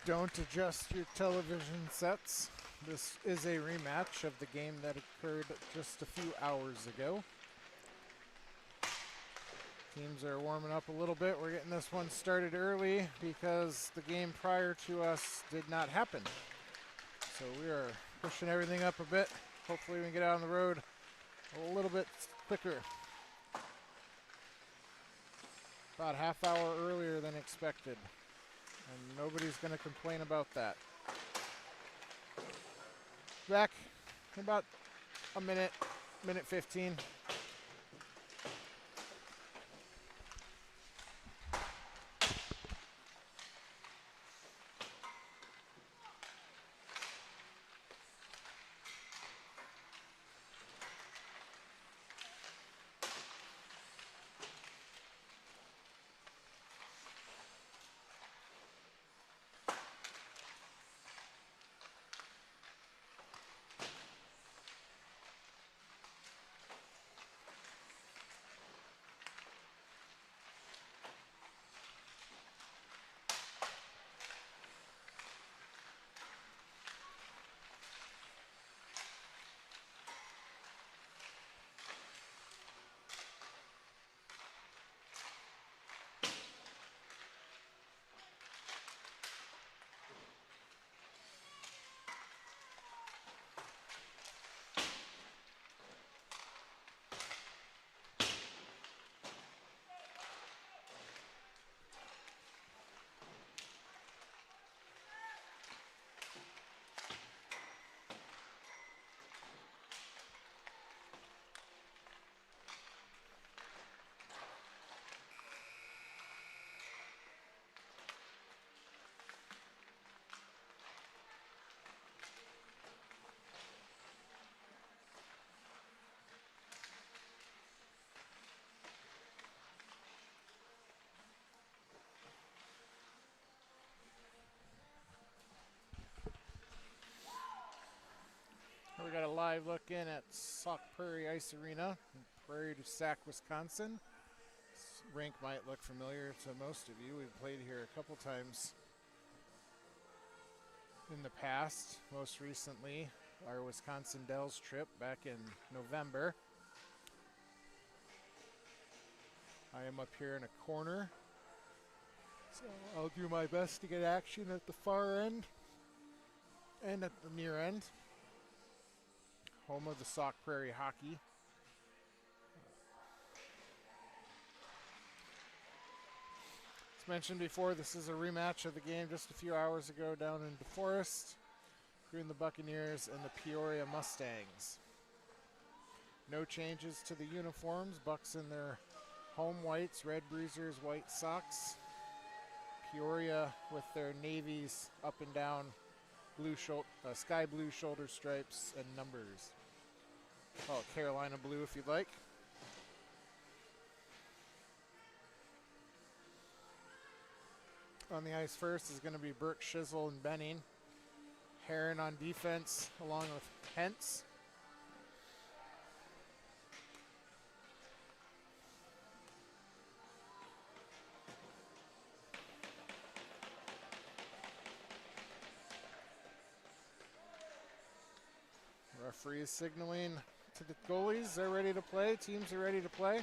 Don't adjust your television sets. This is a rematch of the game that occurred just a few hours ago. Teams are warming up a little bit. We're getting this one started early because the game prior to us did not happen. So we are pushing everything up a bit. Hopefully we can get out on the road a little bit quicker. About a half hour earlier than expected. And nobody's going to complain about that. Back in about a minute 15. We got a live look in at Sauk Prairie Ice Arena in Prairie du Sac, Wisconsin. This rink might look familiar to most of you. We've played here a couple times in the past. Most recently, our Wisconsin Dells trip back in November. I am up here in a corner, so I'll do my best to get action at the far end and at the near end. Home of the Sauk Prairie hockey. As mentioned before, this is a rematch of the game just a few hours ago down in DeForest between the Buccaneers and the Peoria Mustangs. No changes to the uniforms. Bucs in their home whites, red breezers, white socks. Peoria with their navies up and down sky blue shoulder stripes and numbers. Call it Carolina blue if you'd like. On the ice first is going to be Burke, Shizzle, and Benning. Heron on defense along with Hentz. Referee is signaling to the goalies. They're ready to play. Teams are ready to play.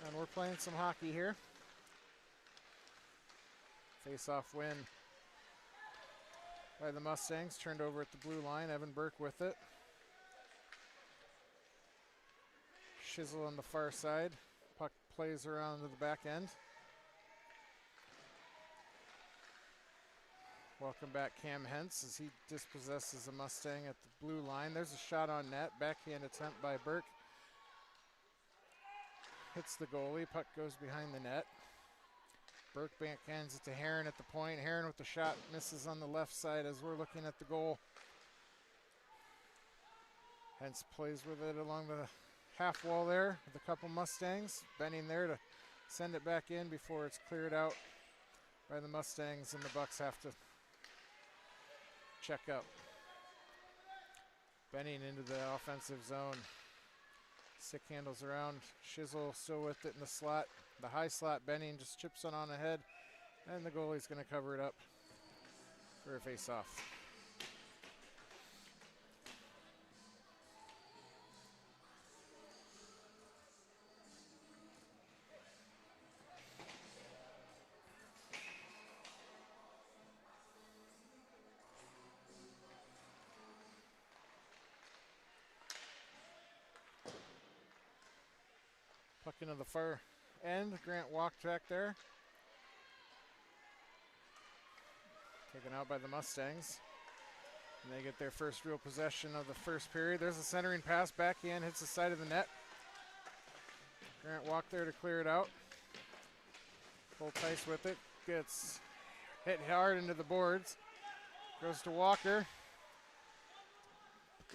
And we're playing some hockey here. Face-off win by the Mustangs. Turned over at the blue line. Evan Burke with it. Shizzle on the far side. Puck plays around to the back end. Welcome back Cam Hentz as he dispossesses a Mustang at the blue line. There's a shot on net. Backhand attempt by Burke. Hits the goalie. Puck goes behind the net. Burke backhands it to Heron at the point. Heron with the shot misses on the left side as we're looking at the goal. Hentz plays with it along the half wall there with a couple Mustangs. Benning there to send it back in before it's cleared out by the Mustangs, and the Bucs have to check up. Benning into the offensive zone. Stick handles around. Shizzle still with it in the slot. The high slot, Benning just chips it on ahead And the goalie's going to cover it up for a face-off. Puck into the far end. Grant walked back there. Taken out by the Mustangs. And they get their first real possession of the first period. There's a centering pass. Backhand hits the side of the net. Grant walked there to clear it out. Full Tice with it. Gets hit hard into the boards. Goes to Walker.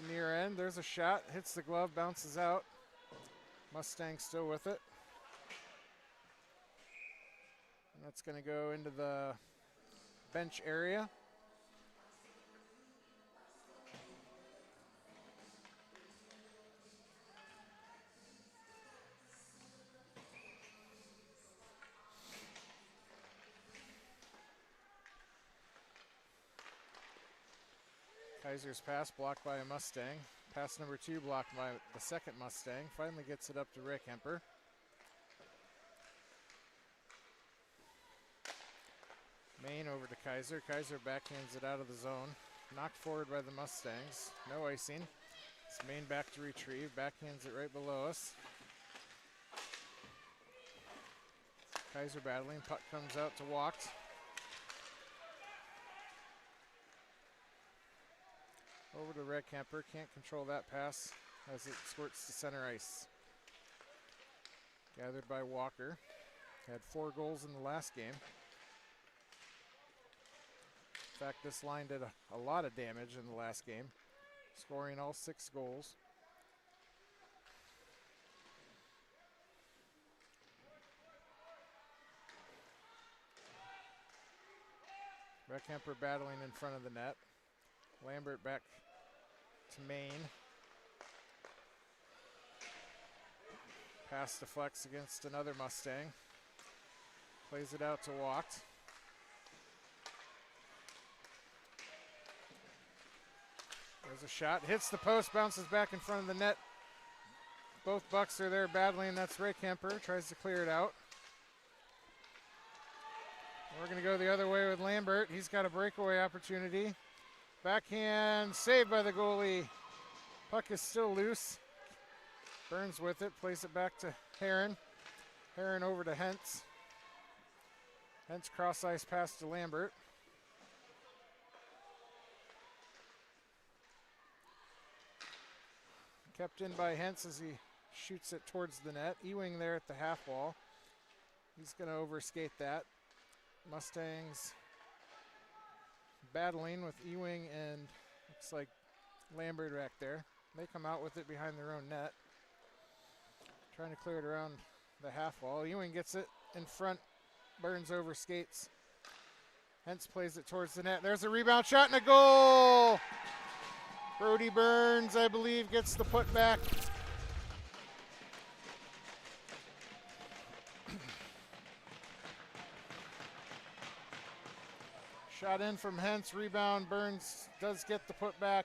The near end. There's a shot. Hits the glove. Bounces out. Mustang still with it. And that's going to go into the bench area. Kaiser's pass blocked by a Mustang. Pass number 2 blocked by the second Mustang. Finally gets it up to Rick Hemper. Main over to Kaiser. Kaiser backhands it out of the zone. Knocked forward by the Mustangs. No icing. It's Main back to retrieve. Backhands it right below us. Kaiser battling. Puck comes out to Walked. Over to Red Kemper. Can't control that pass as it squirts to center ice. Gathered by Walker. Had 4 goals in the last game. In fact, this line did a lot of damage in the last game, scoring all 6 goals. Red Kemper battling in front of the net. Lambert back to Main. Pass deflects against another Mustang. Plays it out to Walked. There's a shot. Hits the post, bounces back in front of the net. Both Bucs are there battling. That's Ray Kemper. Tries to clear it out. We're going to go the other way with Lambert. He's got a breakaway opportunity. Backhand saved by the goalie. Puck is still loose. Burns with it, plays it back to Heron. Heron over to Hentz. Hentz cross ice pass to Lambert. Kept in by Hentz as he shoots it towards the net. Ewing there at the half wall. He's going to overskate that. Mustangs battling with Ewing and looks like Lambert back there. They come out with it behind their own net. Trying to clear it around the half wall. Ewing gets it in front. Burns over skates. Hentz plays it towards the net. There's a rebound shot and a goal! Brody Burns, I believe, gets the putback. Shot in from Hentz, rebound. Burns does get the putback.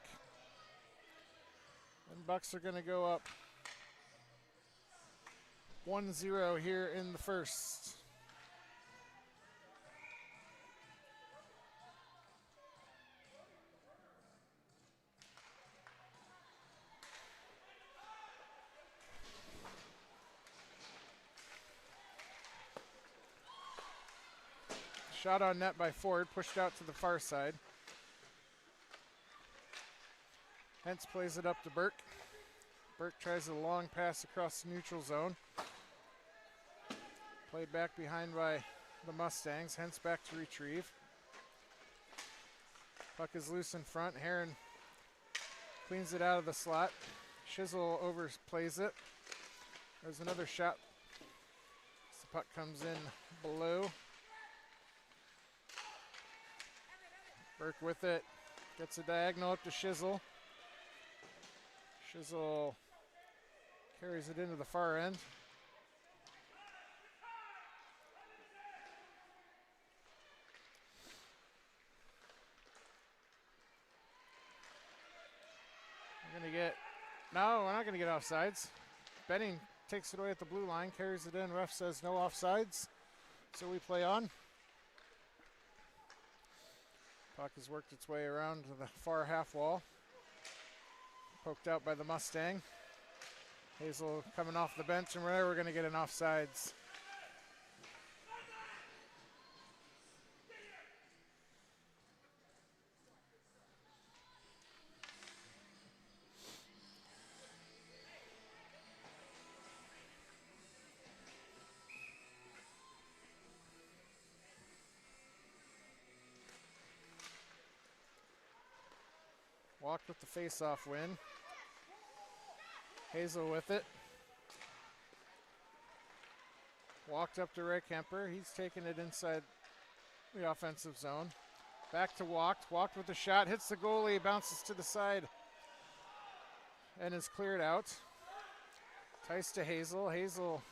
And Bucs are going to go up 1-0 here in the first. Shot on net by Ford, pushed out to the far side. Hentz plays it up to Burke. Burke tries a long pass across the neutral zone. Played back behind by the Mustangs. Hentz back to retrieve. Puck is loose in front. Heron cleans it out of the slot. Shizzle overplays it. There's another shot. The puck comes in below. Burke with it, gets a diagonal up to Shizzle. Shizzle carries it into the far end. offsides. Benning takes it away at the blue line, carries it in. Ref says no offsides, so we play on. Puck has worked its way around to the far half wall. Poked out by the Mustang. Hazel coming off the bench, and we're going to get an offsides. Walked with the face-off win. Hazel with it. Walked up to Ray Kemper. He's taking it inside the offensive zone. Back to Walked. Walked with the shot. Hits the goalie. Bounces to the side. And is cleared out. Tice to Hazel. Hazel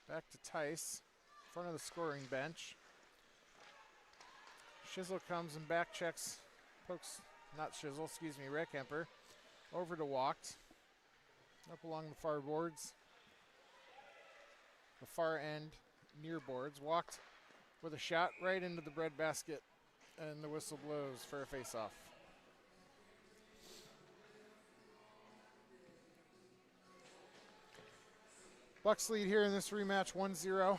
back to Tice. In front of the scoring bench. Shizzle comes and back checks. Pokes. Not Shizzle, excuse me, Ray Kemper. Over to Walked. Up along the far boards. The far end, near boards. Walked with a shot right into the breadbasket. And the whistle blows for a face-off. Bucs lead here in this rematch 1-0.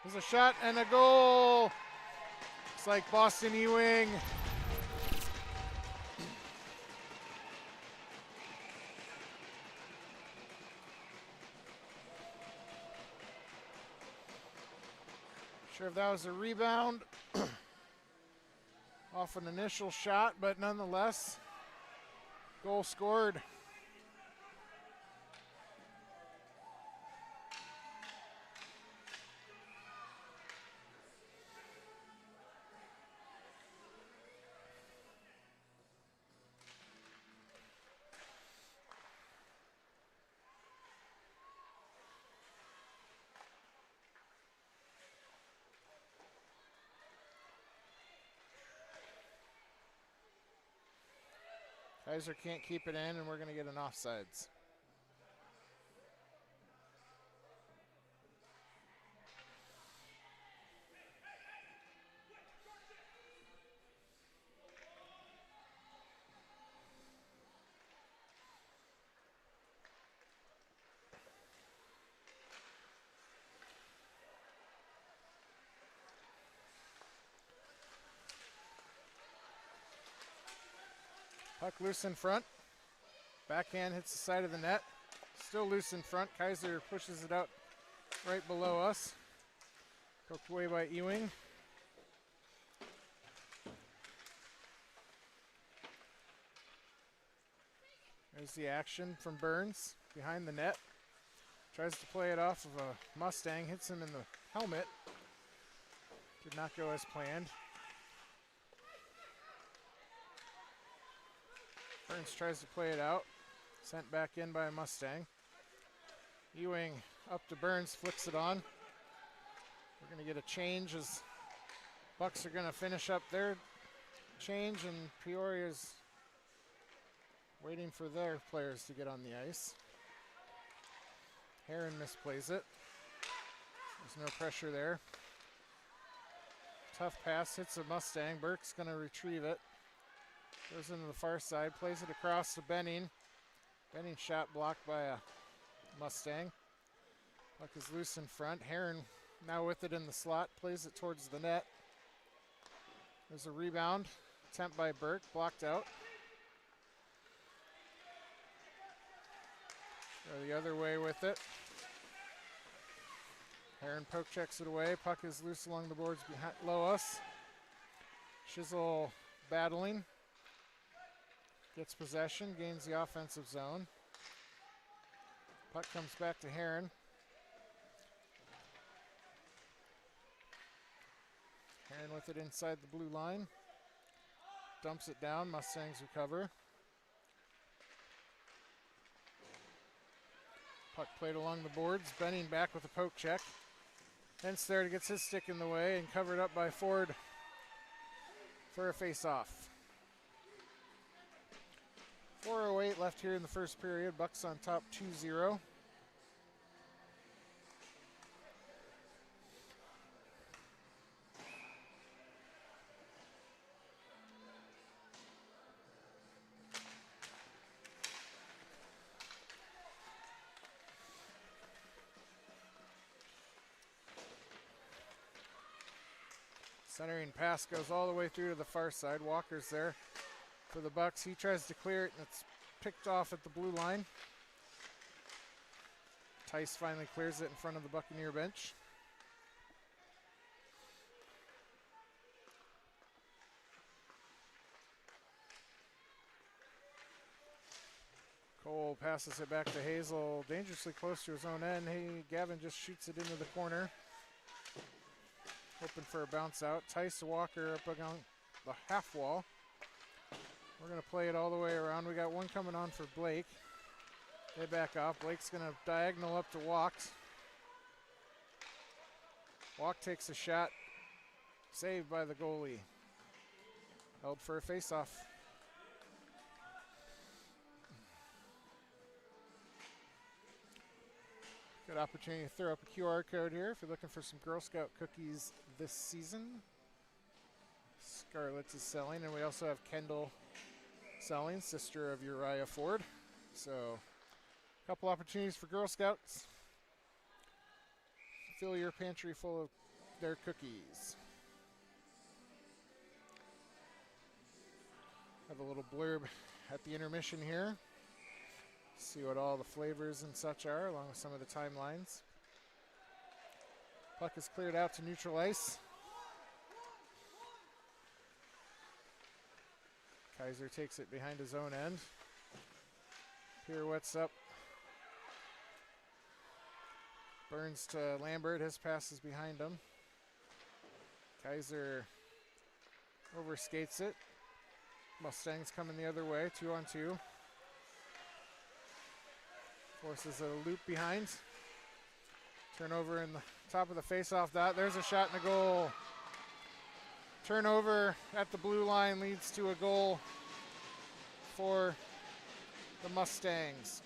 There's a shot and a goal. It's like Boston Ewing. Sure if that was a rebound off an initial shot, but nonetheless, goal scored. Kaiser can't keep it in, and we're going to get an offsides. Puck loose in front. Backhand hits the side of the net. Still loose in front. Kaiser pushes it out right below us. Poked away by Ewing. There's the action from Burns behind the net. Tries to play it off of a Mustang. Hits him in the helmet. Did not go as planned. Burns tries to play it out. Sent back in by a Mustang. Ewing up to Burns, flicks it on. We're going to get a change as Bucs are going to finish up their change, and Peoria's waiting for their players to get on the ice. Heron misplays it. There's no pressure there. Tough pass, hits a Mustang. Burke's going to retrieve it. Goes into the far side, plays it across to Benning. Benning shot blocked by a Mustang. Puck is loose in front. Heron now with it in the slot, plays it towards the net. There's a rebound. Attempt by Burke, blocked out. Go the other way with it. Heron poke checks it away. Puck is loose along the boards below us. Shizzle battling. Gets possession, gains the offensive zone. Puck comes back to Heron. Heron with it inside the blue line. Dumps it down. Mustangs recover. Puck played along the boards. Benning back with a poke check. Hence there gets his stick in the way and covered up by Ford for a face-off. 4:08 left here in the first period. Bucs on top 2-0. Centering pass goes all the way through to the far side. Walker's there for the Bucs. He tries to clear it, and it's picked off at the blue line. Tice finally clears it in front of the Buccaneer bench. Cole passes it back to Hazel, dangerously close to his own end. Gavin just shoots it into the corner. Hoping for a bounce out. Tice Walker up against the half wall. We're going to play it all the way around. We got one coming on for Blake. They back off. Blake's going to diagonal up to Walks. Walk takes a shot. Saved by the goalie. Held for a face-off. Good opportunity to throw up a QR code here if you're looking for some Girl Scout cookies this season. Scarlett's is selling, and we also have Kendall selling, sister of Uriah Ford. So, a couple opportunities for Girl Scouts. Fill your pantry full of their cookies. Have a little blurb at the intermission here. See what all the flavors and such are, along with some of the timelines. Puck is cleared out to neutral ice. Kaiser takes it behind his own end. Pirouettes up. Burns to Lambert. His pass is behind him. Kaiser overskates it. Mustangs coming the other way, 2-on-2. Forces a loop behind. Turnover in the top of the face-off dot. There's a shot and a goal. Turnover at the blue line leads to a goal for the Mustangs.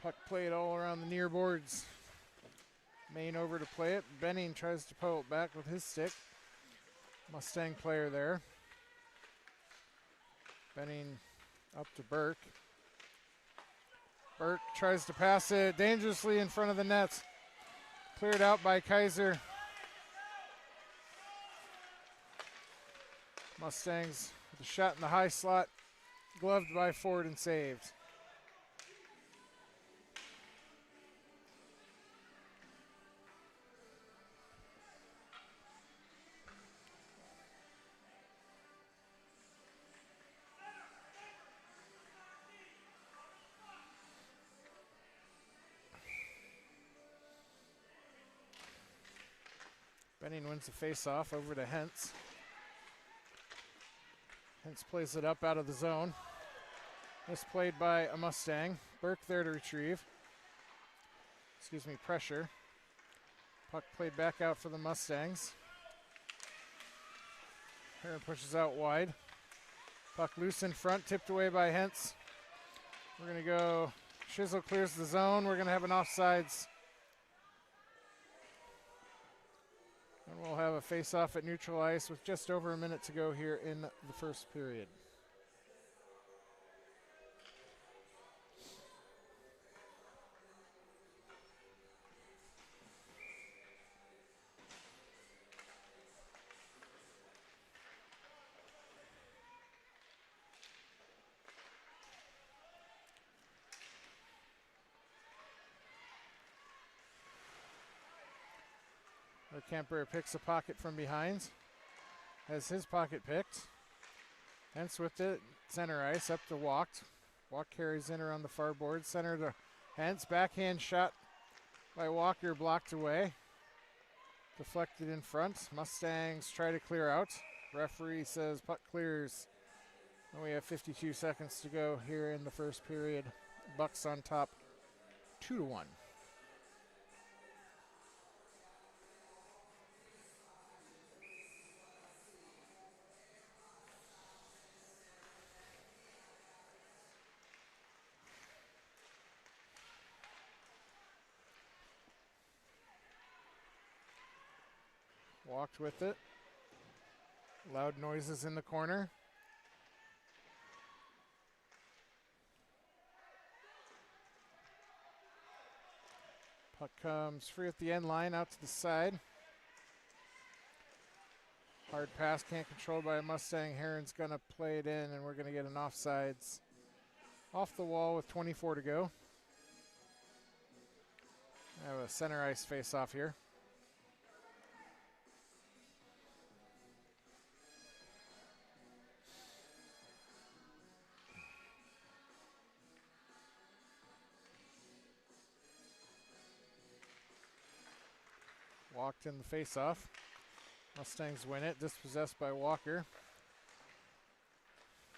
Puck played all around the near boards. Main over to play it. Benning tries to pull it back with his stick. Mustang player there. Benning up to Burke. Burke tries to pass it dangerously in front of the nets. Cleared out by Kaiser. Mustangs with a shot in the high slot. Gloved by Ford and saved. Benning wins the face-off over to Hentz. Hentz plays it up out of the zone. Misplayed by a Mustang. Burke there to retrieve. Pressure. Puck played back out for the Mustangs. Heron pushes out wide. Puck loose in front, tipped away by Hentz. We're going to go, Shizzle clears the zone. We're going to have an offsides And we'll have a face-off at neutral ice with just over a minute to go here in the first period. Camper picks a pocket from behind, has his pocket picked. Hence with it, center ice up to Walked. Walk carries in around the far board, center to Hence, backhand shot by Walker blocked away. Deflected in front. Mustangs try to clear out. Referee says puck clears. And we have 52 seconds to go here in the first period. Bucs on top 2-1. Walked with it. Loud noises in the corner. Puck comes free at the end line, out to the side. Hard pass, can't control by a Mustang. Heron's gonna play it in, and we're gonna get an offsides. Off the wall with 24 to go. I have a center ice face-off here. Walked in the face-off. Mustangs win it, dispossessed by Walker.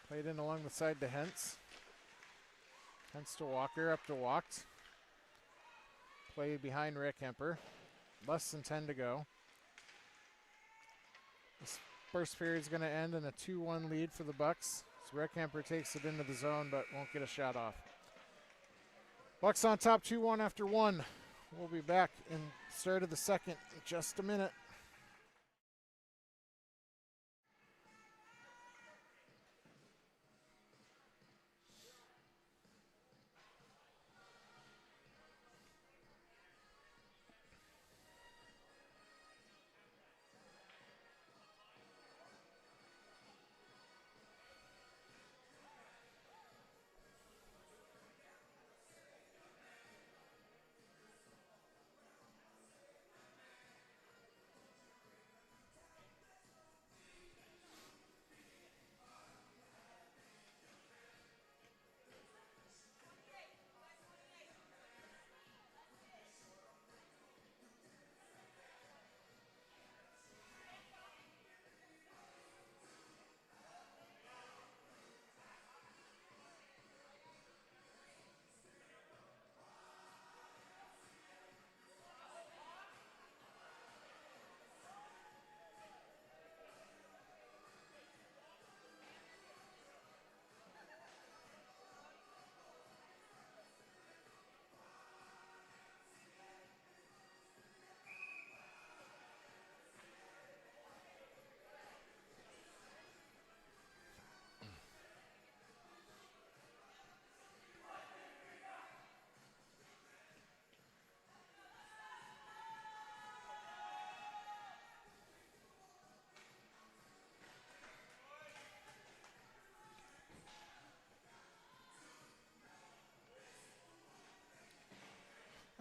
Played in along the side to Hentz. Hentz to Walker, up to Walked. Played behind Rick Hemper. Less than 10 to go. This first period is going to end in a 2-1 lead for the Bucs. So Rick Hemper takes it into the zone, but won't get a shot off. Bucs on top 2-1 after one. We'll be back in start of the second in just a minute.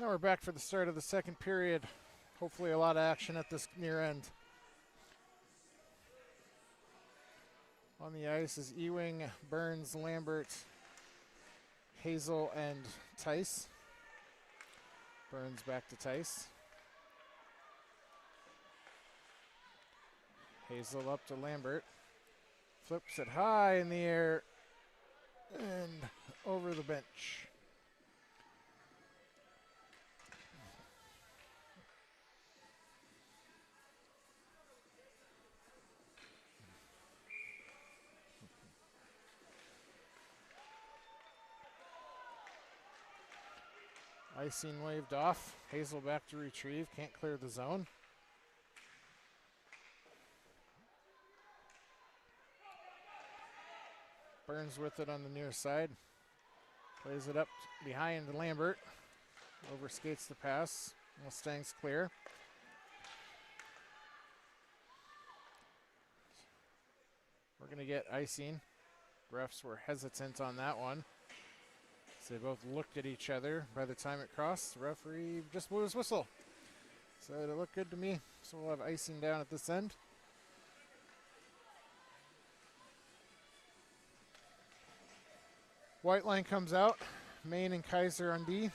Now we're back for the start of the second period. Hopefully a lot of action at this near end. On the ice is Ewing, Burns, Lambert, Hazel, and Tice. Burns back to Tice. Hazel up to Lambert. Flips it high in the air and over the bench. Icing waved off. Hazel back to retrieve. Can't clear the zone. Burns with it on the near side. Plays it up behind Lambert. Overskates the pass. Mustangs clear. We're going to get icing. Refs were hesitant on that one. So they both looked at each other. By the time it crossed, the referee just blew his whistle. So it looked good to me. So we'll have icing down at this end. White line comes out. Maine and Kaiser on D.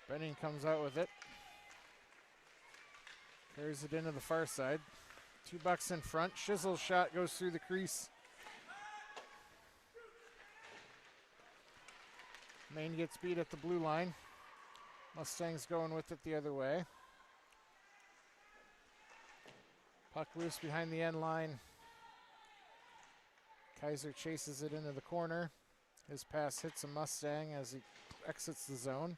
Benning comes out with it. Carries it into the far side. 2 Bucs in front. Shizzle's shot goes through the crease. Maine gets beat at the blue line. Mustangs going with it the other way. Puck loose behind the end line. Kaiser chases it into the corner. His pass hits a Mustang as he exits the zone.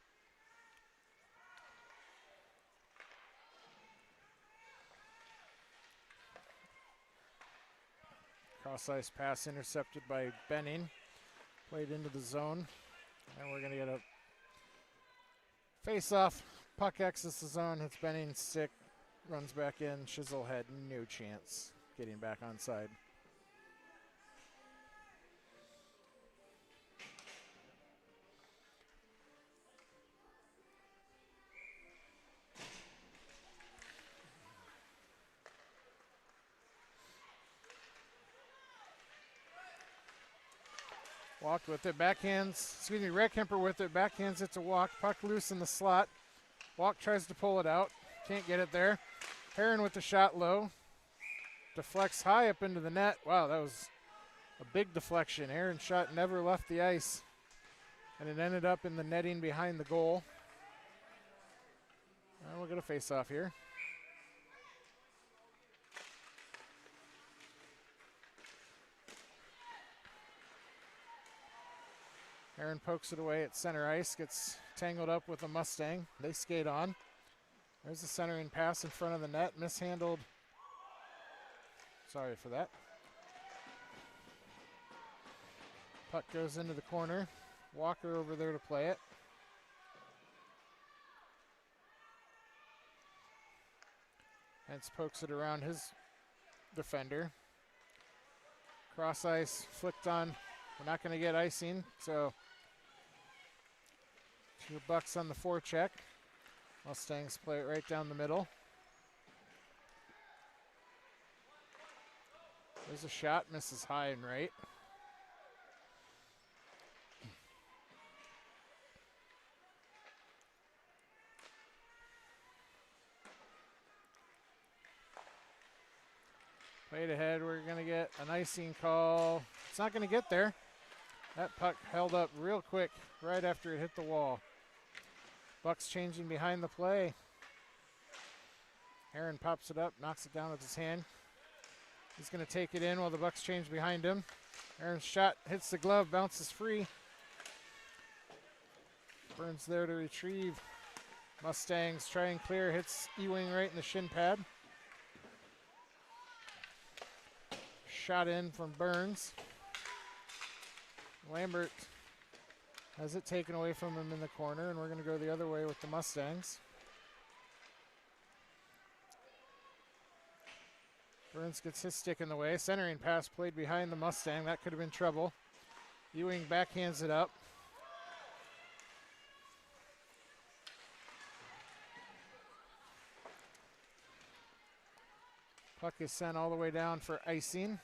Cross-ice pass intercepted by Benning. Played into the zone. And we're going to get a face-off. Puck exits the zone, hits Benning's stick, runs back in. Shizzle had no chance getting back on side. Walked with it, backhands, Redkemper with it, backhands it to Walk, puck loose in the slot. Walk tries to pull it out, can't get it there. Heron with the shot low, deflects high up into the net. Wow, that was a big deflection. Heron's shot never left the ice, and it ended up in the netting behind the goal. We'll get a face-off here. Aaron pokes it away at center ice, gets tangled up with a Mustang. They skate on. There's a centering pass in front of the net, mishandled. Sorry for that. Puck goes into the corner. Walker over there to play it. Hence pokes it around his defender. Cross ice, flicked on. We're not going to get icing, so 2 Bucs on the forecheck. Mustangs play it right down the middle. There's a shot, misses high and right. Played ahead, we're going to get an icing call. It's not going to get there. That puck held up real quick right after it hit the wall. Bucs changing behind the play. Aaron pops it up, knocks it down with his hand. He's going to take it in while the Bucs change behind him. Aaron's shot hits the glove, bounces free. Burns there to retrieve. Mustangs try and clear, hits Ewing right in the shin pad. Shot in from Burns. Lambert has it taken away from him in the corner, and we're going to go the other way with the Mustangs. Burns gets his stick in the way. Centering pass played behind the Mustang. That could have been trouble. Ewing backhands it up. Puck is sent all the way down for icing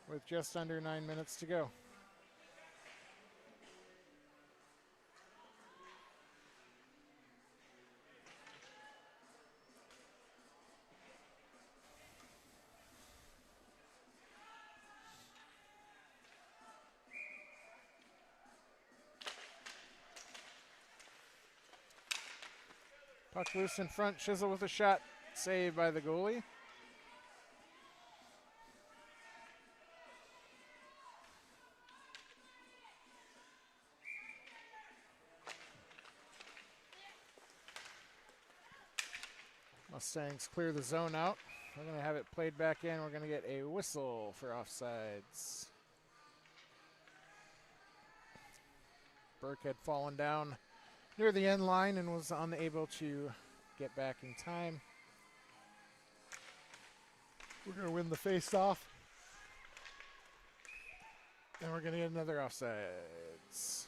with just under 9 minutes to go. Puck loose in front. Chisel with a shot. Saved by the goalie. Mustangs clear the zone out. We're going to have it played back in. We're going to get a whistle for offsides. Burke had fallen down near the end line and was unable to get back in time. We're going to win the face-off. And we're going to get another offsides.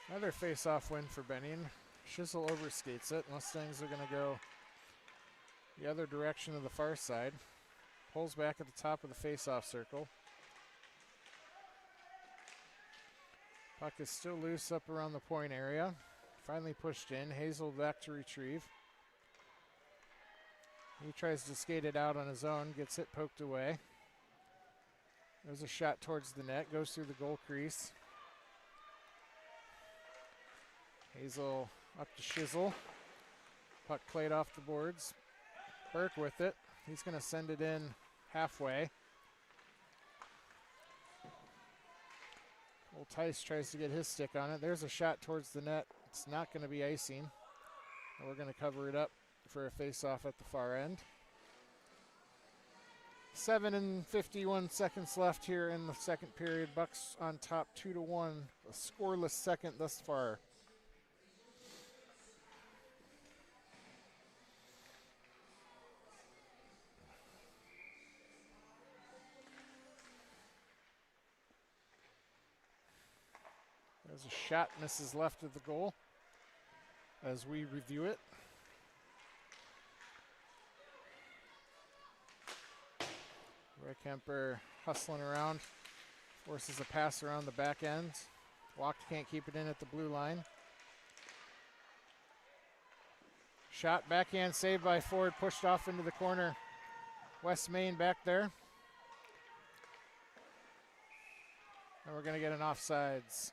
Another face-off win for Benning. Chisel overskates it. Mustangs are going to go the other direction of the far side. Pulls back at the top of the face-off circle. Puck is still loose up around the point area. Finally pushed in. Hazel back to retrieve. He tries to skate it out on his own. Gets it poked away. There's a shot towards the net. Goes through the goal crease. Hazel up to Chisel. Puck played off the boards. Burke with it. He's going to send it in halfway. Old Tice tries to get his stick on it. There's a shot towards the net. It's not going to be icing. And we're going to cover it up for a face-off at the far end. 7 and 51 seconds left here in the second period. Bucs on top 2-1. A scoreless second thus far. There's a shot, misses left of the goal as we review it. Roy Kemper hustling around, forces a pass around the back end. Walked, can't keep it in at the blue line. Shot, backhand saved by Ford, pushed off into the corner. West Main back there. And we're going to get an offsides.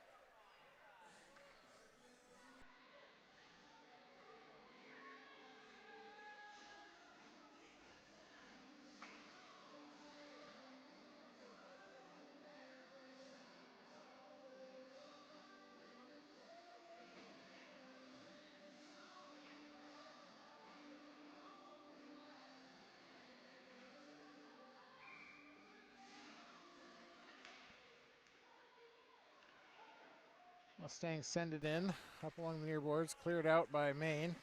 Mustangs send it in, up along the near boards, cleared out by Maine.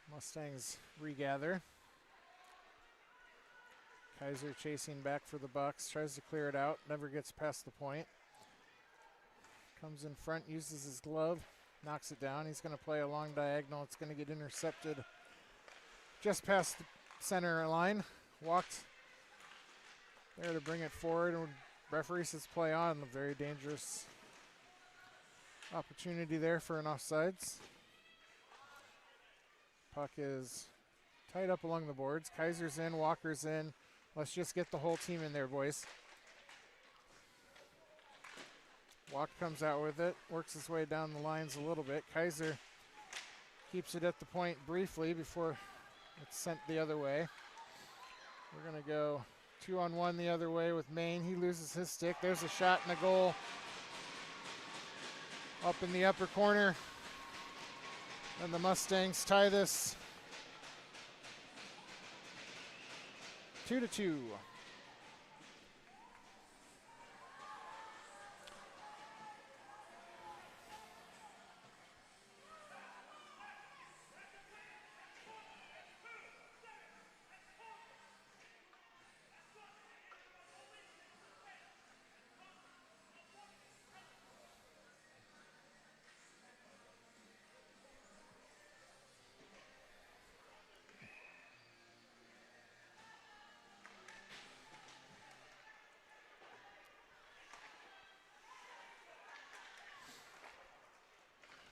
Mustangs regather. Kaiser chasing back for the Bucs, tries to clear it out, never gets past the point. Comes in front, uses his glove, knocks it down. He's going to play a long diagonal. It's going to get intercepted just past the center line. Walked there to bring it forward, and referee says play on. A very dangerous opportunity there for an offsides. Puck is tied up along the boards. Kaiser's in, Walker's in. Let's just get the whole team in there, boys. Walk comes out with it, works his way down the lines a little bit. Kaiser keeps it at the point briefly before it's sent the other way. We're going to go 2-on-1 the other way with Maine. He loses his stick. There's a shot and a goal. Up in the upper corner. And the Mustangs tie this 2-2.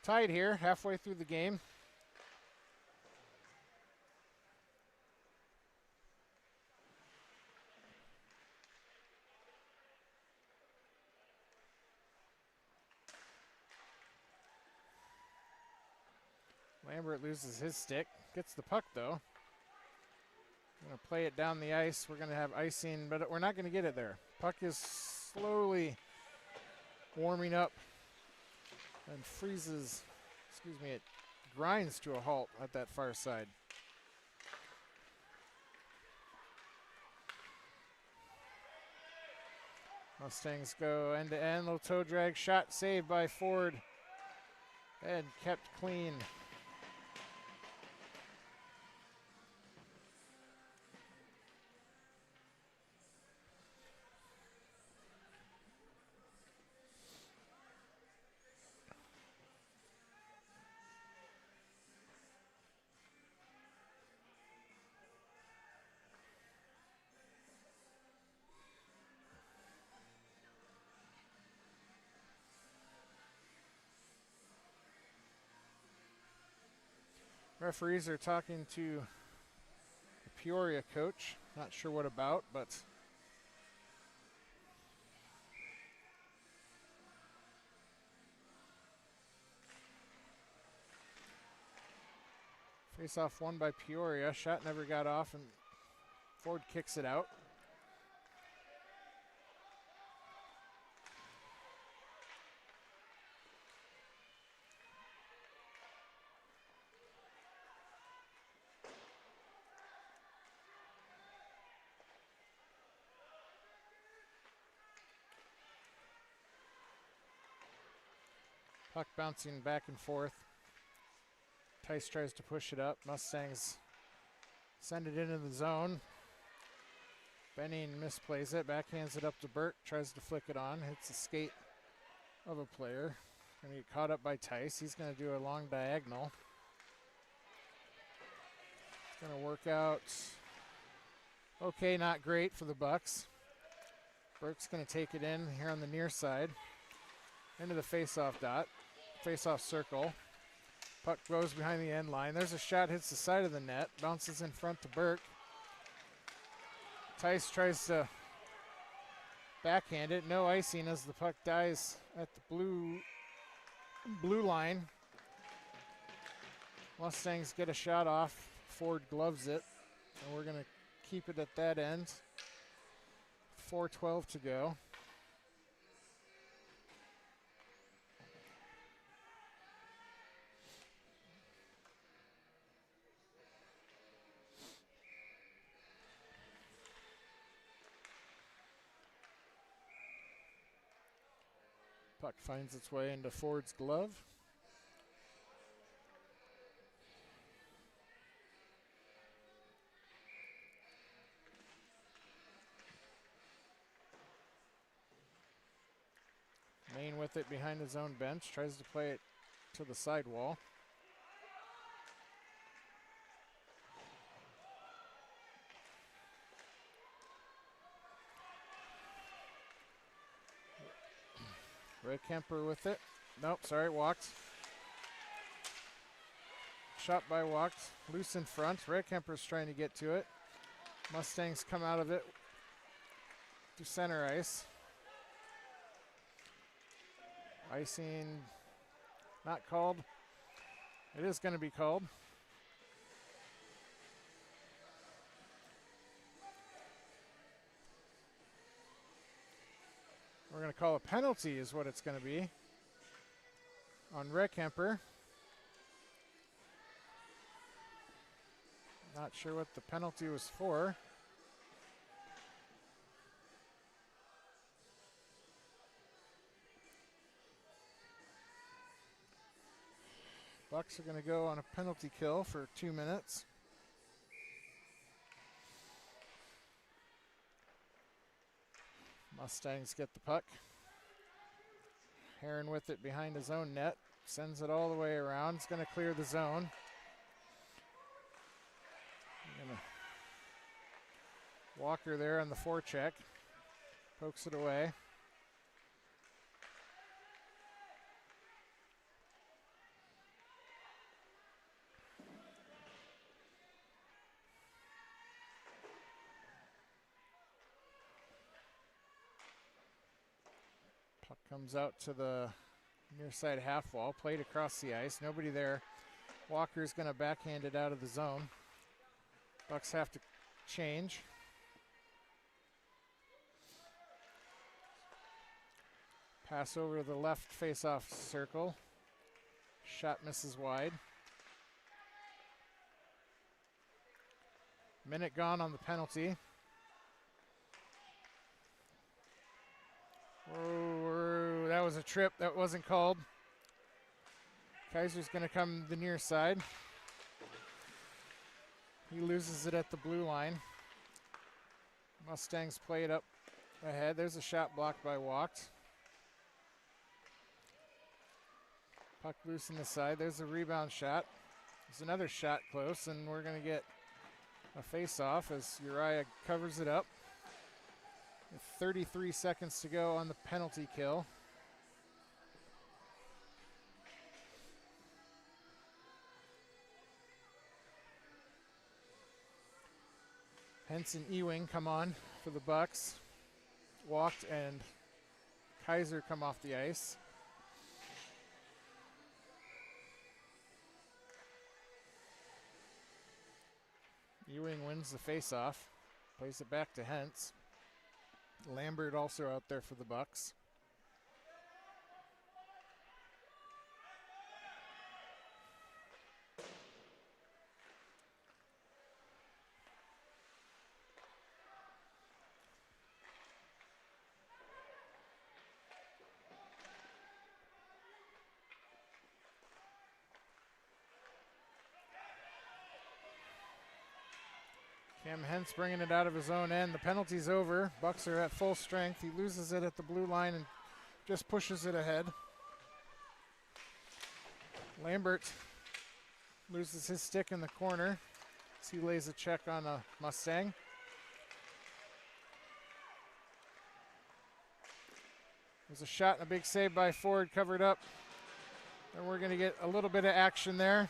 Tied here, halfway through the game. Lambert loses his stick. Gets the puck, though. Going to play it down the ice. We're going to have icing, but we're not going to get it there. Puck is slowly warming up and freezes. Excuse me, it grinds to a halt at that far side. Mustangs go end to end. Little toe drag shot saved by Ford and kept clean. Referees are talking to the Peoria coach. Not sure what about, but face-off won by Peoria. Shot never got off, and Ford kicks it out. Puck bouncing back and forth. Tice tries to push it up. Mustangs send it into the zone. Benning misplays it. Backhands it up to Burke. Tries to flick it on. Hits the skate of a player. Going to get caught up by Tice. He's going to do a long diagonal. It's going to work out okay, not great for the Bucs. Burke's going to take it in here on the near side. Into the face-off dot. Face-off circle. Puck goes behind the end line. There's a shot, hits the side of the net. Bounces in front to Burke. Tice tries to backhand it. No icing as the puck dies at the blue line. Mustangs get a shot off. Ford gloves it. And we're going to keep it at that end. 4:12 to go. Puck finds its way into Ford's glove. Main with it behind his own bench. Tries to play it to the sidewall. Red Kemper with it. Nope, sorry, walked. Shot by walked. Loose in front. Red Kemper's trying to get to it. Mustangs come out of it to center ice. Icing not called. It is going to be called. We're going to call a penalty is what it's going to be on Red Kemper. Not sure what the penalty was for. Bucs are going to go on a penalty kill for 2 minutes. Mustangs get the puck. Heron with it behind his own net. Sends it all the way around. It's going to clear the zone. Walker there on the forecheck. Pokes it away. Puck comes out to the near side half wall. Played across the ice. Nobody there Walker's going to backhand it out of the zone. Bucs have to change. Pass over to the left face-off circle. Shot misses wide. Minute gone on the penalty. Whoa, that was a trip. That wasn't called. Kaiser's going to come the near side. He loses it at the blue line. Mustangs play it up ahead. There's a shot blocked by Walked. Puck loose in the side. There's a rebound shot. There's another shot close, and we're going to get a face-off as Uriah covers it up. With 33 seconds to go on the penalty kill. Henson Ewing come on for the Bucs. Walked and Kaiser come off the ice. Ewing wins the face-off. Plays it back to Hentz. Lambert also out there for the Bucs. Cam Hentz bringing it out of his own end. The penalty's over. Bucs are at full strength. He loses it at the blue line and just pushes it ahead. Lambert loses his stick in the corner as he lays a check on a Mustang. There's a shot and a big save by Ford, covered up. And we're going to get a little bit of action there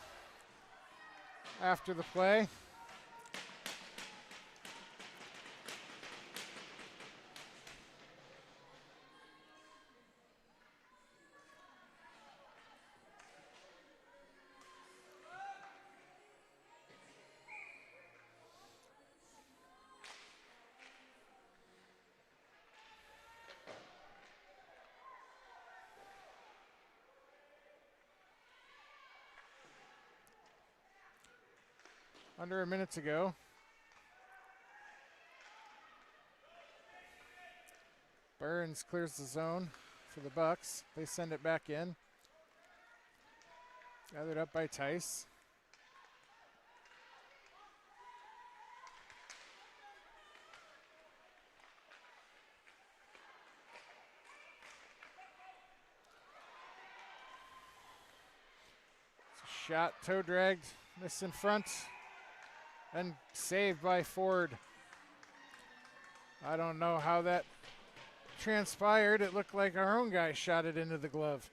after the play. Under a minute to go. Burns clears the zone for the Bucs. They send it back in. Gathered up by Tice. Shot, toe dragged, missed in front. And saved by Ford. I don't know how that transpired. It looked like our own guy shot it into the glove.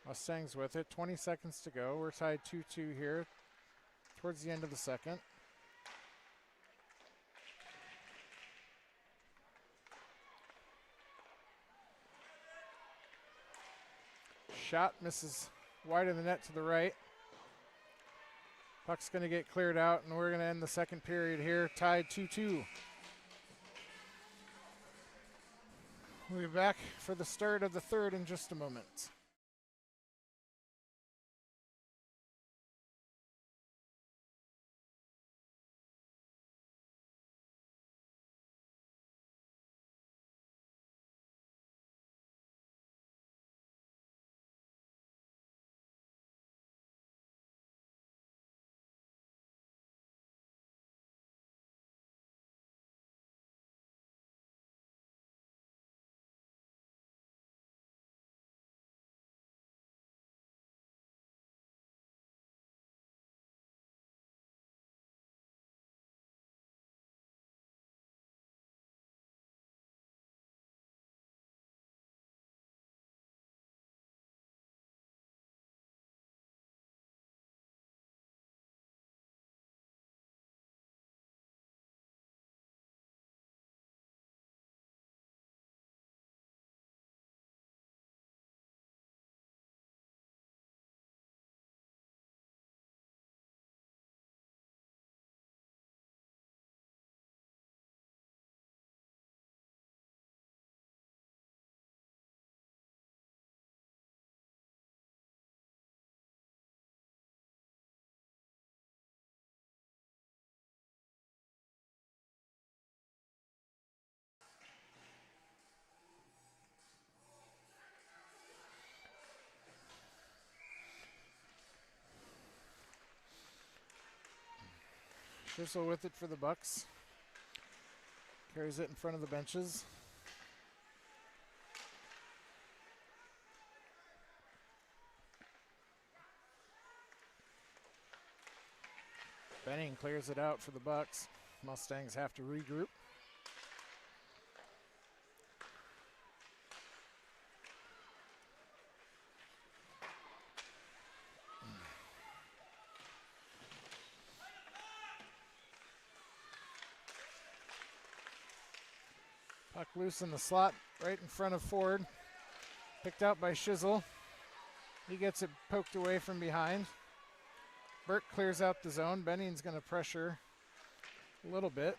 Mustangs with it. 20 seconds to go. We're tied 2-2 here towards the end of the second. Shot misses wide of the net to the right. Puck's going to get cleared out, and we're going to end the second period here, tied 2-2. We'll be back for the start of the third in just a moment. Chisel with it for the Bucs. Carries it in front of the benches. Benning clears it out for the Bucs. Mustangs have to regroup. Puck loose in the slot right in front of Ford. Picked out by Shizzle. He gets it poked away from behind. Burke clears out the zone. Benning's going to pressure a little bit.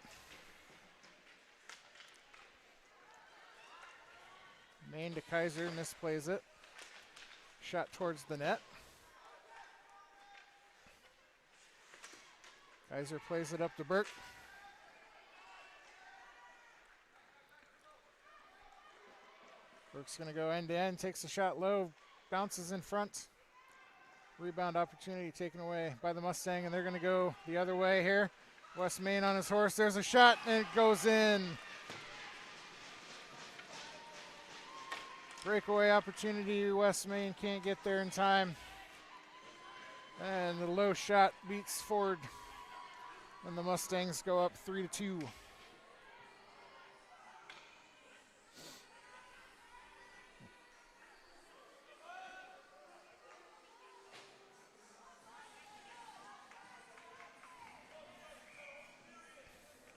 Main to Kaiser, misplays it. Shot towards the net. Kaiser plays it up to Burke. Burke's going to go end to end, takes a shot low, bounces in front. Rebound opportunity taken away by the Mustang, and they're going to go the other way here. West Main on his horse. There's a shot, and it goes in. Breakaway opportunity. West Main can't get there in time. And the low shot beats Ford. And the Mustangs go up 3-2.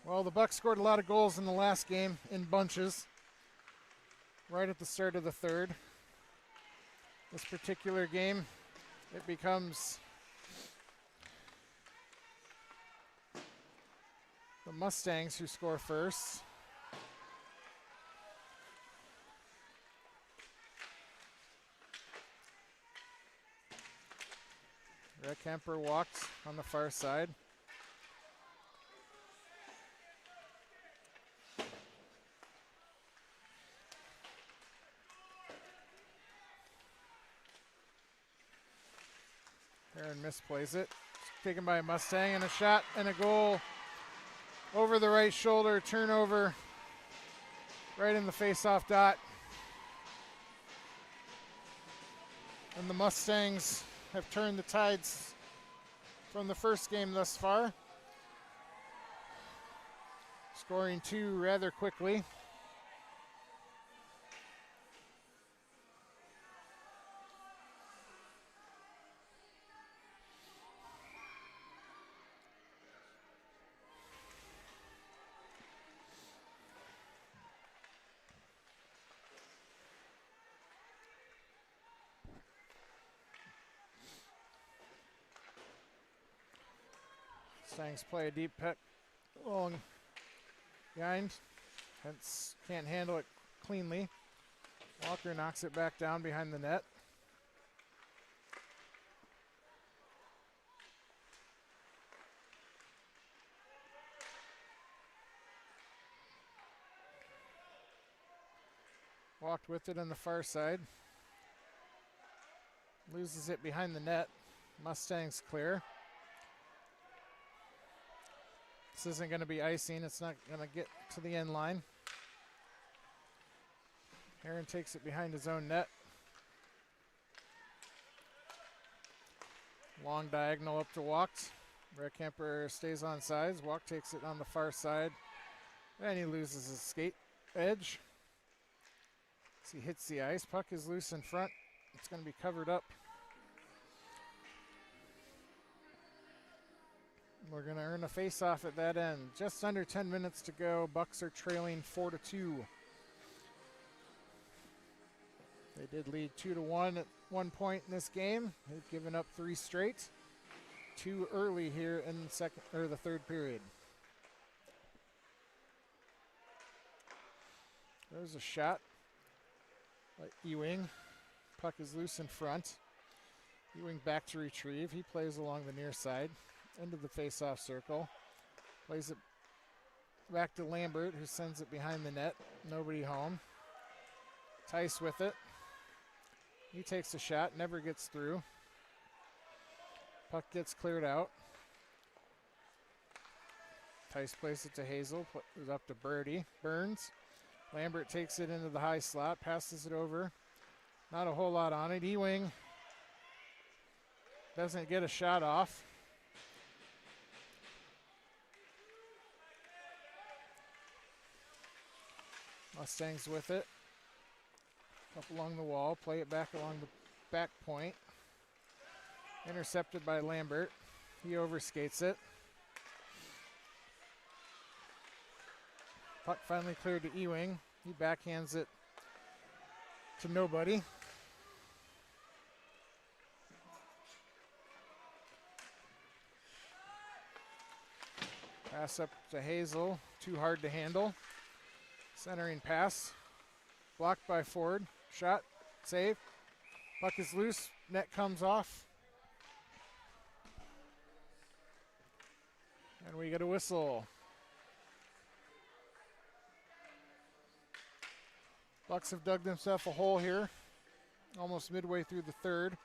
Well, the Bucs scored a lot of goals in the last game in bunches, right at the start of the third. This particular game, it becomes the Mustangs who score first. Red Kemper walked on the far side. Aaron misplays it. Taken by a Mustang, and a shot and a goal over the right shoulder. Turnover right in the face-off dot. And the Mustangs have turned the tides from the first game thus far, scoring two rather quickly. Mustangs play a deep pet long behind, hence can't handle it cleanly. Walker knocks it back down behind the net. Walked with it on the far side. Loses it behind the net. Mustangs clear. This isn't going to be icing. It's not going to get to the end line. Aaron takes it behind his own net. Long diagonal up to Walkt. Red Kemper stays on sides. Walkt takes it on the far side. And he loses his skate edge. As he hits the ice. Puck is loose in front. It's going to be covered up. We're going to earn a face-off at that end. Just under 10 minutes to go. Bucs are trailing 4-2. They did lead 2-1 at one point in this game. They've given up 3 straight. 2 early here in the third period. There's a shot by Ewing. Puck is loose in front. Ewing back to retrieve. He plays along the near side into the face-off circle. Plays it back to Lambert, who sends it behind the net. Nobody home. Tice with it. He takes a shot, never gets through. Puck gets cleared out. Tice plays it to Hazel. It's up to Burns. Lambert takes it into the high slot. Passes it over. Not a whole lot on it. Ewing doesn't get a shot off. Mustangs with it. Up along the wall. Play it back along the back point. Intercepted by Lambert. He overskates it. Puck finally cleared to Ewing. He backhands it to nobody. Pass up to Hazel. Too hard to handle. Centering pass. Blocked by Ford. Shot. Save. Puck is loose. Net comes off. And we get a whistle. Bucs have dug themselves a hole here. Almost midway through the third.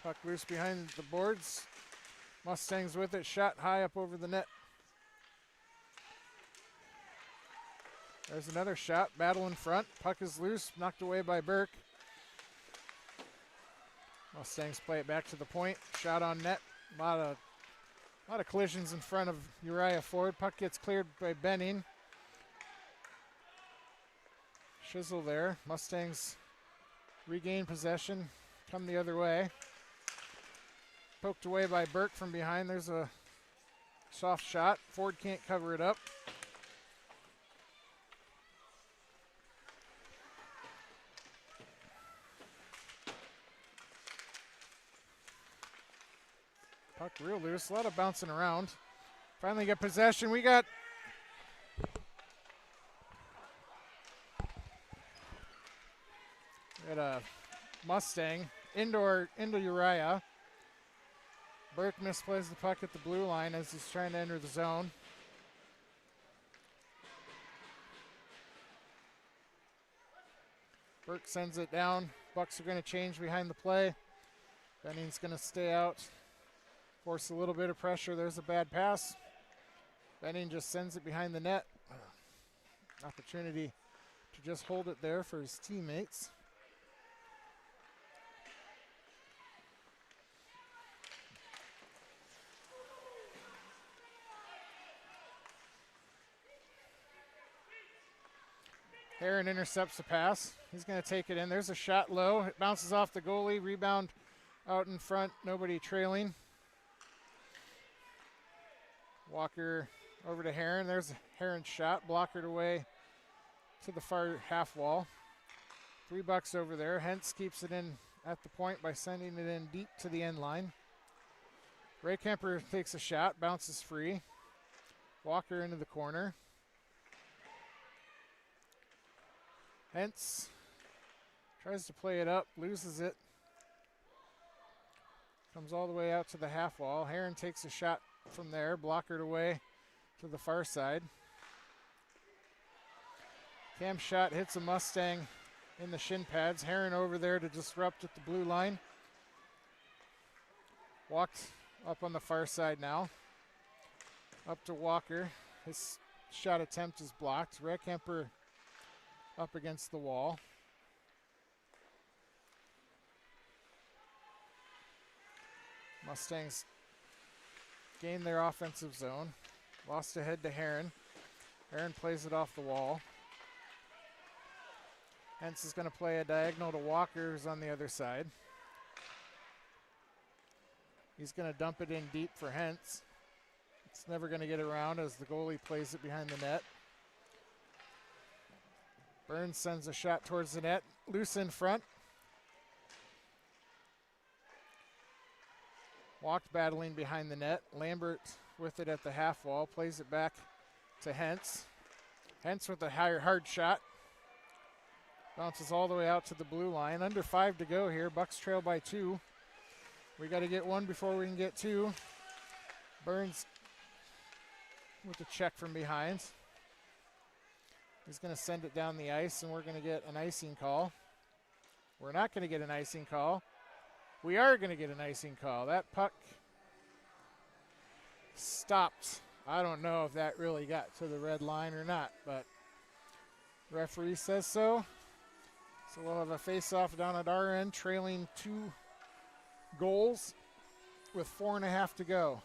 Puck loose behind the boards. Mustangs with it. Shot high up over the net. There's another shot. Battle in front. Puck is loose. Knocked away by Burke. Mustangs play it back to the point. Shot on net. A lot of collisions in front of Uriah Ford. Puck gets cleared by Benning. Shizzle there. Mustangs regain possession. Come the other way. Poked away by Burke from behind. There's a soft shot. Ford can't cover it up. Puck real loose. A lot of bouncing around. Finally get possession. We got a Mustang into Uriah. Burke misplays the puck at the blue line as he's trying to enter the zone. Burke sends it down. Bucs are going to change behind the play. Benning's going to stay out. Force a little bit of pressure. There's a bad pass. Benning just sends it behind the net. Opportunity to just hold it there for his teammates. Heron intercepts the pass. He's going to take it in. There's a shot low. It bounces off the goalie. Rebound out in front. Nobody trailing. Walker over to Heron. There's a Heron shot. Blockered away to the far half wall. $3 over there. Hentz keeps it in at the point by sending it in deep to the end line. Ray Kemper takes a shot. Bounces free. Walker into the corner. Hentz tries to play it up, loses it. Comes all the way out to the half wall. Heron takes a shot from there, blockered away to the far side. Cam's shot hits a Mustang in the shin pads. Heron over there to disrupt at the blue line. Walked up on the far side now. Up to Walker. His shot attempt is blocked. Ray Kemper up against the wall. Mustangs gain their offensive zone. Lost ahead to Heron. Heron plays it off the wall. Hentz is going to play a diagonal to Walker, who's on the other side. He's going to dump it in deep for Hentz. It's never going to get around as the goalie plays it behind the net. Burns sends a shot towards the net. Loose in front. Walked battling behind the net. Lambert with it at the half wall. Plays it back to Hentz. Hentz with a hard shot. Bounces all the way out to the blue line. Under 5 to go here. Bucs trail by 2 We got to get one before we can get two. Burns with the check from behind. He's going to send it down the ice, and we're going to get an icing call. We're not going to get an icing call. We are going to get an icing call. That puck stopped. I don't know if that really got to the red line or not, but referee says so. So we'll have a face-off down at our end, trailing 2 goals with 4.5 to go.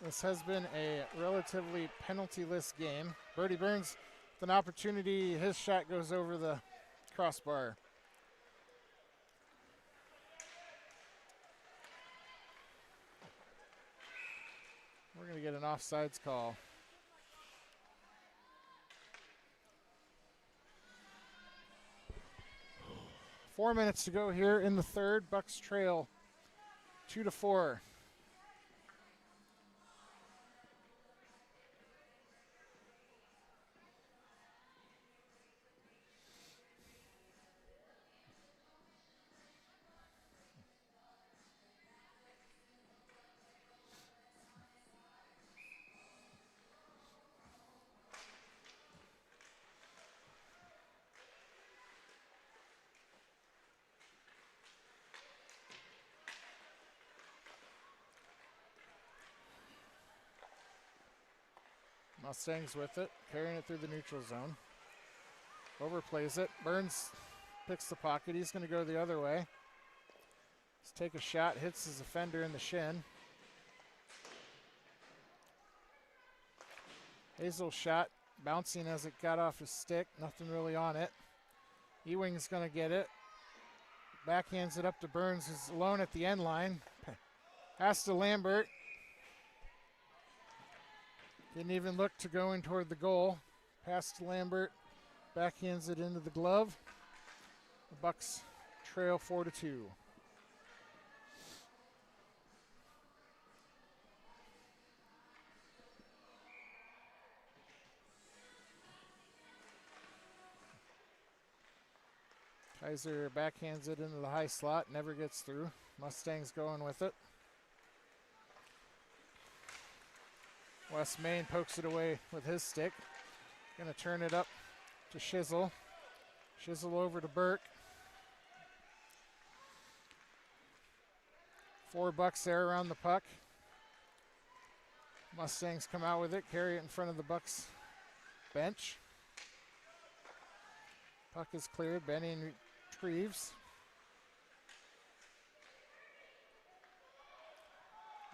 This has been a relatively penalty-less game. Birdie Burns with an opportunity. His shot goes over the crossbar. We're going to get an offsides call. Four minutes to go here in the third. Bucs trail 2-4. Mustangs with it, carrying it through the neutral zone. Overplays it. Burns picks the pocket. He's going to go the other way. Let's take a shot, hits his offender in the shin. Hazel's shot bouncing as it got off his stick. Nothing really on it. Ewing's going to get it. Backhands it up to Burns, who's alone at the end line. Pass to Lambert. Didn't even look to going toward the goal. Pass to Lambert. Backhands it into the glove. The Bucs trail 4-2. Kaiser backhands it into the high slot. Never gets through. Mustangs going with it. Wes Main pokes it away with his stick. Going to turn it up to Shizzle. Shizzle over to Burke. 4 Bucs there around the puck. Mustangs come out with it, carry it in front of the Bucs bench. Puck is cleared. Benny retrieves.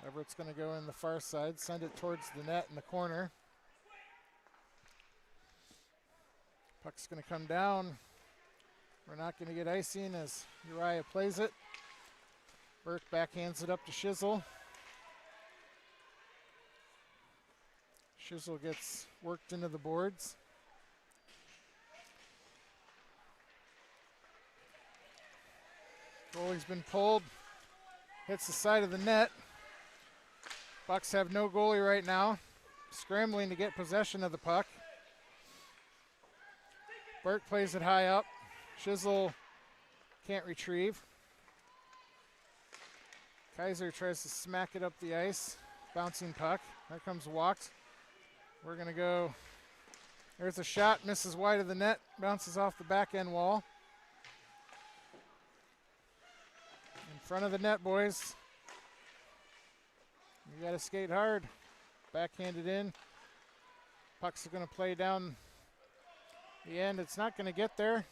Everett's going to go in the far side, send it towards the net in the corner. Puck's going to come down. We're not going to get icing as Uriah plays it. Burke backhands it up to Shizzle. Shizzle gets worked into the boards. Goalie's been pulled. Hits the side of the net. Bucs have no goalie right now. Scrambling to get possession of the puck. Burke plays it high up. Shizzle can't retrieve. Kaiser tries to smack it up the ice. Bouncing puck. There comes Walked. We're going to go. There's a shot. Misses wide of the net. Bounces off the back end wall. In front of the net, boys. You got to skate hard. Backhanded in. Puck's going to play down the end. It's not going to get there.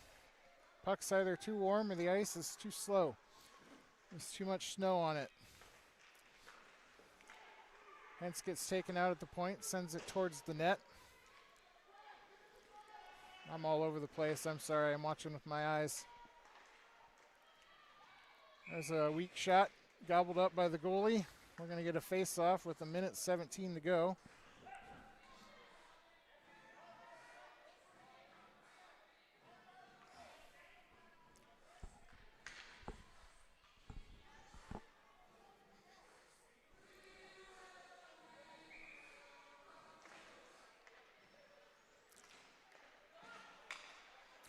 Puck's either too warm or the ice is too slow. There's too much snow on it. Hence gets taken out at the point, sends it towards the net. I'm all over the place. I'm sorry. I'm watching with my eyes. There's a weak shot gobbled up by the goalie. We're going to get a face-off with 1:17 to go.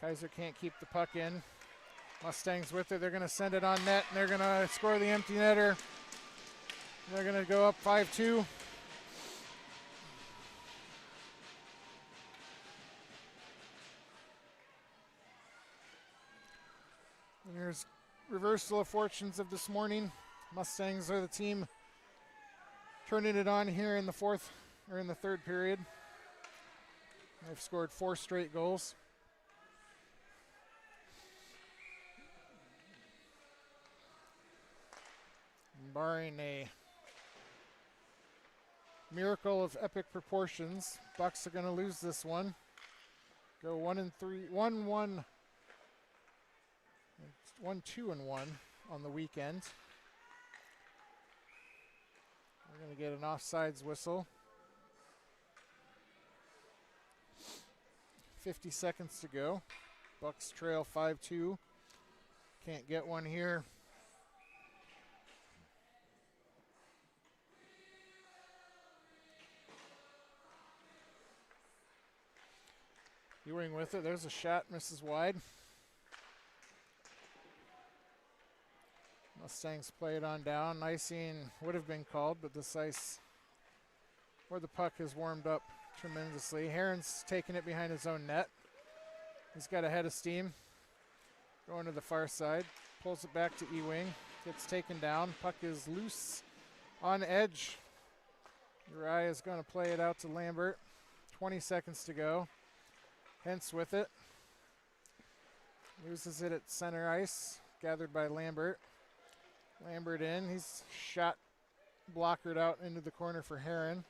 Kaiser can't keep the puck in. Mustangs with it. They're going to send it on net, and they're going to score the empty netter. They're going to go up 5-2. And here's reversal of fortunes of this morning. Mustangs are the team turning it on here in the third period. They've scored 4 straight goals. Barring a miracle of epic proportions, Bucs are going to lose this one. Go 1-3, 1-1, 1-2-1 on the weekend. We're going to get an offsides whistle. 50 seconds to go. Bucs trail 5-2. Can't get one here. Ewing with it. There's a shot, misses wide. Mustangs play it on down. Icing would have been called, but this ice where the puck has warmed up tremendously. Heron's taking it behind his own net. He's got a head of steam. Going to the far side. Pulls it back to Ewing. Gets taken down. Puck is loose on edge. Uriah is going to play it out to Lambert. 20 seconds to go. Hence with it. Loses it at center ice. Gathered by Lambert. Lambert in. He's shot blockered out into the corner for Heron.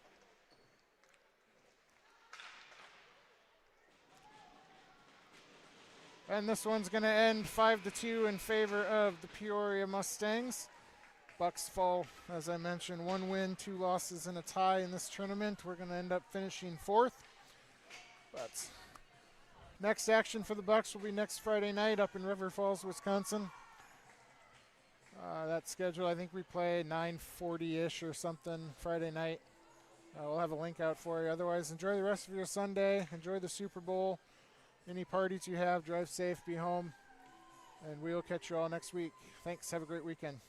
And this one's going to end 5-2 in favor of the Peoria Mustangs. Bucs fall, as I mentioned, 1 win, 2 losses, and a tie in this tournament. We're going to end up finishing 4th. But next action for the Bucs will be next Friday night up in River Falls, Wisconsin. That schedule, I think we play 9:40-ish or something Friday night. We'll have a link out for you. Otherwise, enjoy the rest of your Sunday. Enjoy the Super Bowl. Any parties you have, drive safe, be home. And we'll catch you all next week. Thanks. Have a great weekend.